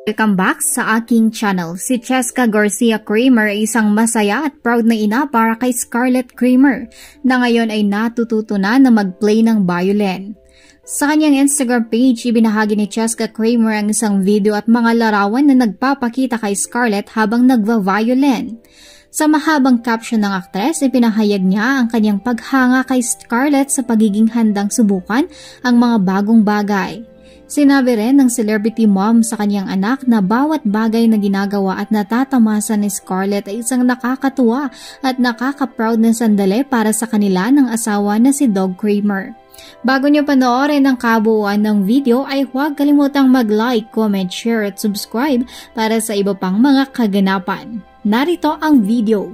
Welcome back sa aking channel. Si Cheska Garcia Kramer ay isang masaya at proud na ina para kay Scarlett Kramer na ngayon ay natututo na mag-play ng violin. Sa kanyang Instagram page, ibinahagi ni Cheska Kramer ang isang video at mga larawan na nagpapakita kay Scarlett habang nagva-violin. Sa mahabang caption ng aktres, ipinahayag niya ang kanyang paghanga kay Scarlett sa pagiging handang subukan ang mga bagong bagay. Sinabi rin ng celebrity mom sa kanyang anak na bawat bagay na ginagawa at natatamasa ni Scarlett ay isang nakakatuwa at nakaka-proud na sandali para sa kanila ng asawa na si Dog Kramer. Bago niyo panoorin ang kabuuan ng video ay huwag kalimutang mag-like, comment, share at subscribe para sa iba pang mga kaganapan. Narito ang video.